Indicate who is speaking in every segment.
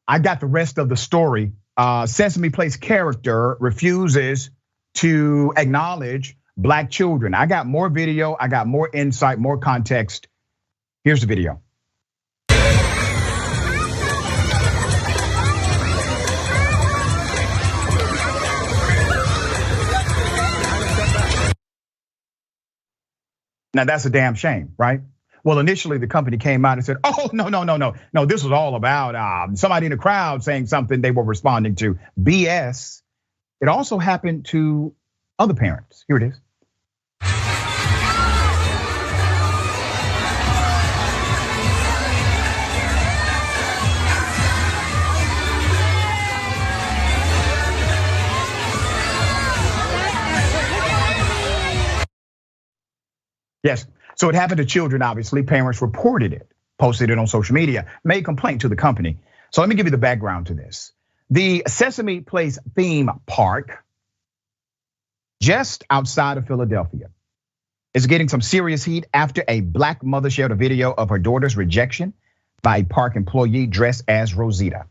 Speaker 1: I got the rest of the story. Sesame Place character refuses to acknowledge Black children. I got more video, I got more insight, more context. Here's the video. Now that's a damn shame, right? Well, initially the company came out and said, oh, no, this was all about somebody in the crowd saying something they were responding to. BS. It also happened to other parents. Here it is. Yes, so it happened to children, obviously. Parents reported it, posted it on social media, made complaint to the company. So let me give you the background to this. The Sesame Place theme park, just outside of Philadelphia, is getting some serious heat after a Black mother shared a video of her daughter's rejection by a park employee dressed as Rosita,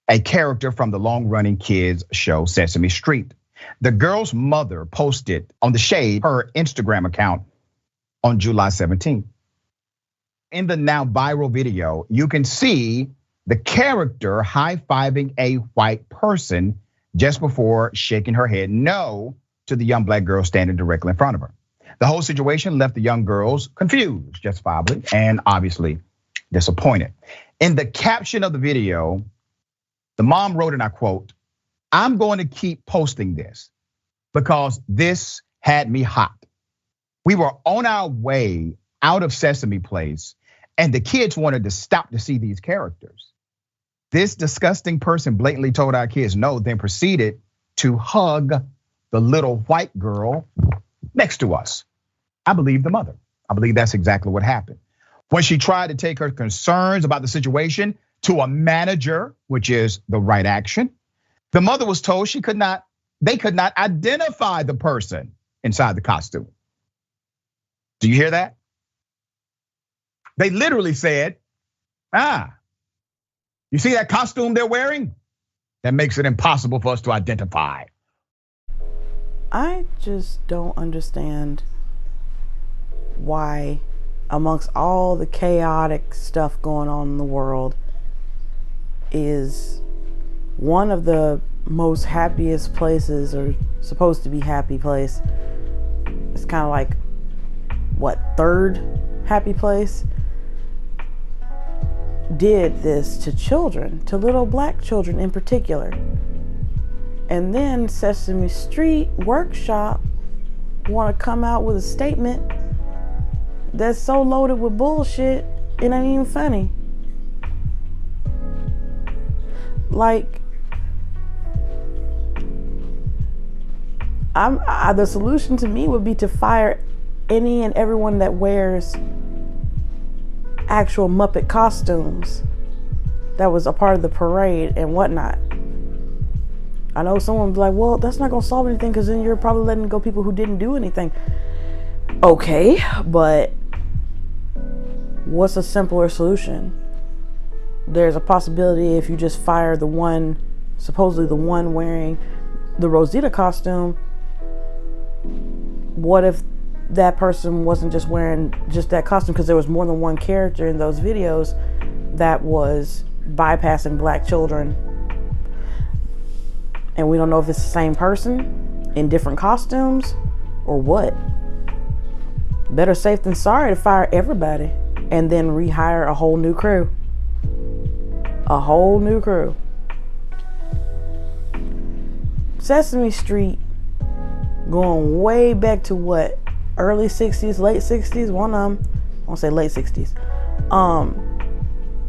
Speaker 1: a character from the long-running kids show Sesame Street. The girl's mother posted on the Shade, her Instagram account, on July 17th. In the now viral video, you can see the character high-fiving a white person just before shaking her head no to the young Black girl standing directly in front of her. The whole situation left the young girls confused, justifiably, and obviously disappointed. In the caption of the video, the mom wrote, and I quote, "I'm going to keep posting this because this had me hot. We were on our way out of Sesame Place and the kids wanted to stop to see these characters. This disgusting person blatantly told our kids no, then proceeded to hug the little white girl next to us." I believe the mother. I believe that's exactly what happened. When she tried to take her concerns about the situation to a manager, which is the right action, the mother was told they could not identify the person inside the costume. Do you hear that? They literally said, you see that costume they're wearing? That makes it impossible for us to identify.
Speaker 2: I just don't understand why, amongst all the chaotic stuff going on in the world, is one of the most happiest places, or supposed to be happy place, it's kind of like, what, third happy place, did this to children, to little Black children in particular. And then Sesame Street Workshop want to come out with a statement that's so loaded with bullshit, it ain't even funny. Like, the solution to me would be to fire any and everyone that wears actual Muppet costumes that was a part of the parade and whatnot. I know someone would be like, well, that's not gonna solve anything because then you're probably letting go people who didn't do anything. Okay, but what's a simpler solution? There's a possibility if you just fire the one, supposedly the one wearing the Rosita costume, what if that person wasn't just wearing just that costume, because there was more than one character in those videos that was bypassing Black children, and we don't know if it's the same person in different costumes or what. Better safe than sorry to fire everybody and then rehire a whole new crew. A whole new crew. Sesame Street, going way back to what, early 60s, late 60s, one of them, I won't say late 60s,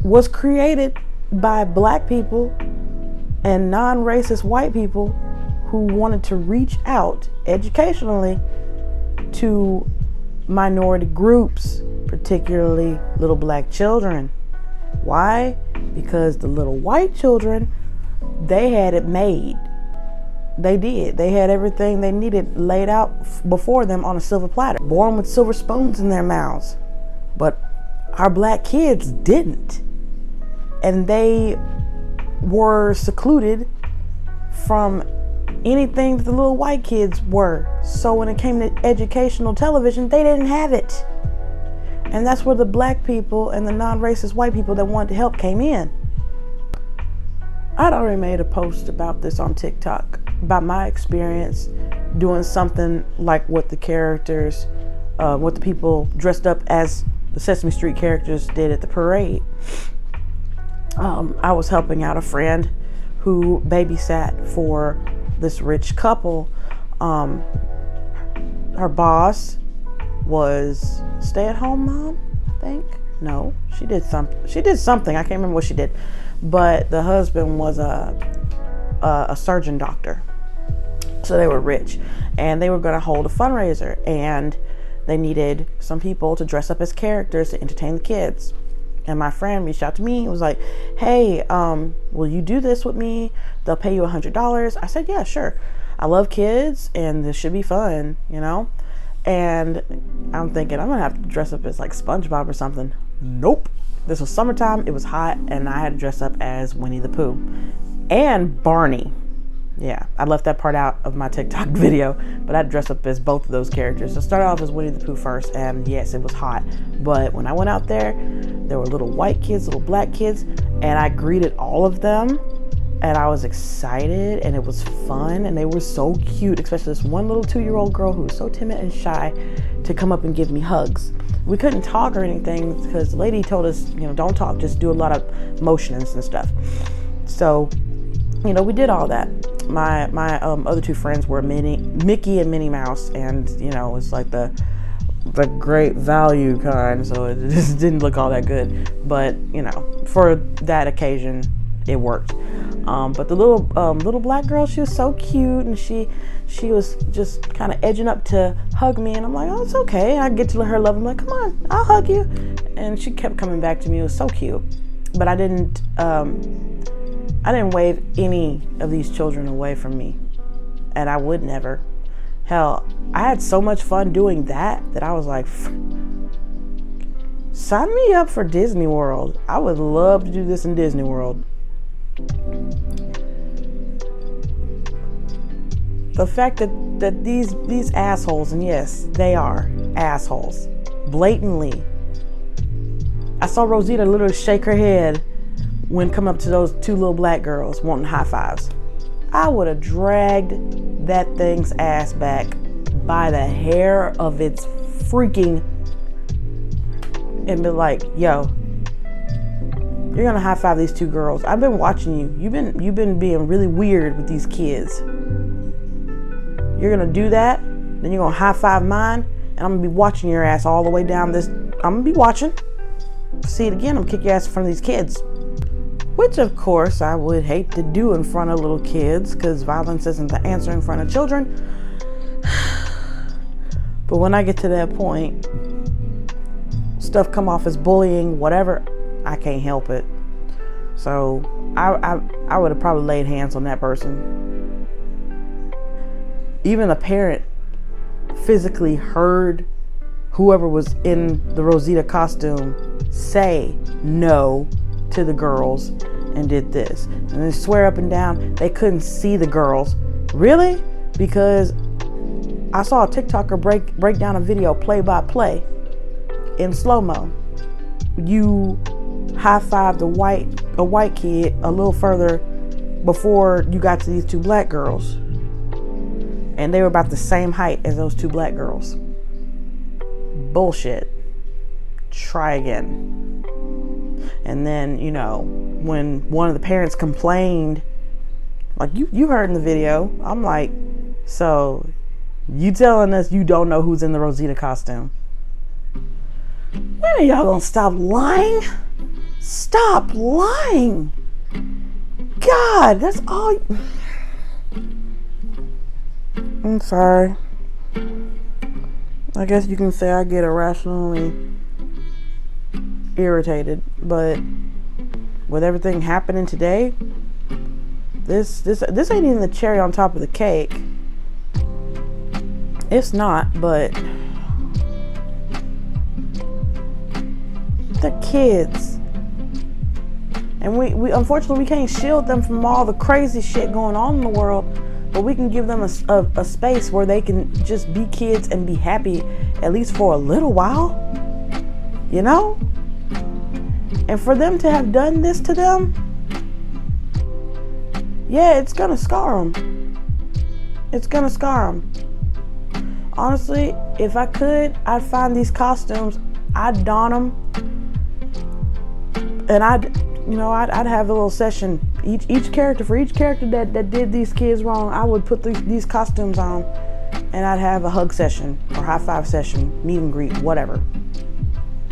Speaker 2: was created by Black people and non-racist white people who wanted to reach out educationally to minority groups, particularly little Black children. Why? Because the little white children, they had it made. They did. They had everything they needed laid out before them on a silver platter, born with silver spoons in their mouths. But our Black kids didn't. And they were secluded from anything that the little white kids were. So when it came to educational television, they didn't have it. And that's where the black people and the non-racist white people that wanted to help came in. I'd already made a post about this on TikTok, about my experience doing something like what the characters, what the people dressed up as the Sesame Street characters did at the parade. I was helping out a friend who babysat for this rich couple. Her boss was stay-at-home mom, I think. No, she did something. I can't remember what she did. But the husband was a surgeon doctor. So they were rich, and they were going to hold a fundraiser, and they needed some people to dress up as characters to entertain the kids. And my friend reached out to me and was like, hey, will you do this with me? They'll pay you $100. I said, yeah, sure. I love kids and this should be fun, you know? And I'm thinking I'm gonna have to dress up as like SpongeBob or something. Nope. This was summertime, it was hot, and I had to dress up as Winnie the Pooh and Barney. Yeah, I left that part out of my TikTok video, but I dressed up as both of those characters. So I started off as Winnie the Pooh first, and yes, it was hot. But when I went out there were little white kids, little black kids, and I greeted all of them, and I was excited, and it was fun, and they were so cute, especially this one little 2-year-old girl who was so timid and shy to come up and give me hugs. We couldn't talk or anything because the lady told us, you know, don't talk, just do a lot of motions and stuff. So, you know, we did all that. My other two friends were Mickey and Minnie Mouse, and you know, it's like the great value kind, so it just didn't look all that good. But you know, for that occasion, it worked. But the little black girl, she was so cute, and she was just kind of edging up to hug me, and I'm like, oh, it's okay. I get to let her love. I'm like, come on, I'll hug you. And she kept coming back to me. It was so cute. But I didn't wave any of these children away from me, and I would never. Hell, I had so much fun doing that I was like, sign me up for Disney World. I would love to do this in Disney World. The fact that these assholes, and yes, they are assholes, blatantly. I saw Rosita literally shake her head when come up to those two little black girls wanting high fives. I would have dragged that thing's ass back by the hair of its freaking and be like, yo, you're gonna high five these two girls. I've been watching you. You've been being really weird with these kids. You're gonna do that, then you're gonna high five mine, and I'm gonna be watching your ass all the way down this. I'm gonna be watching. See it again, I'm gonna kick your ass in front of these kids. Which, of course, I would hate to do in front of little kids because violence isn't the answer in front of children. But when I get to that point, stuff come off as bullying, whatever, I can't help it. So I would have probably laid hands on that person. Even a parent physically heard whoever was in the Rosita costume say no to the girls and did this, and they swear up and down they couldn't see the girls. Really? Because I saw a TikToker break down a video play by play in slow-mo. You high-fived a white kid a little further before you got to these two black girls, and they were about the same height as those two black girls. Bullshit. Try again. And then, you know, when one of the parents complained, like you heard in the video, I'm like, so you telling us you don't know who's in the Rosita costume? When are y'all gonna stop lying? Stop lying. God, that's all. I'm sorry. I guess you can say I get irrationally irritated, but with everything happening today, this ain't even the cherry on top of the cake. It's not, but the kids And we unfortunately, we can't shield them from all the crazy shit going on in the world, but we can give them a space where they can just be kids and be happy, at least for a little while, you know? And for them to have done this to them, yeah, it's gonna scar them. It's gonna scar them. Honestly, if I could, I'd find these costumes, I'd don them, and I'd have a little session. Each character, for each character that did these kids wrong, I would put these costumes on, and I'd have a hug session or high five session, meet and greet, whatever.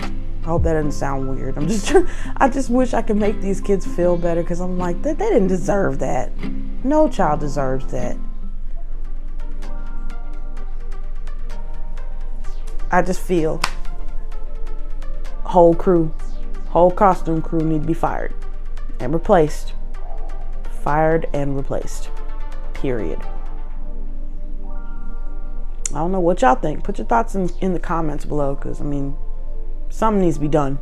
Speaker 2: I hope that doesn't sound weird. I just wish I could make these kids feel better, because I'm like, they didn't deserve that. No child deserves that. I just feel whole costume crew need to be fired and replaced. Fired and replaced. Period. I don't know what y'all think. Put your thoughts in the comments below, because, I mean, something needs to be done.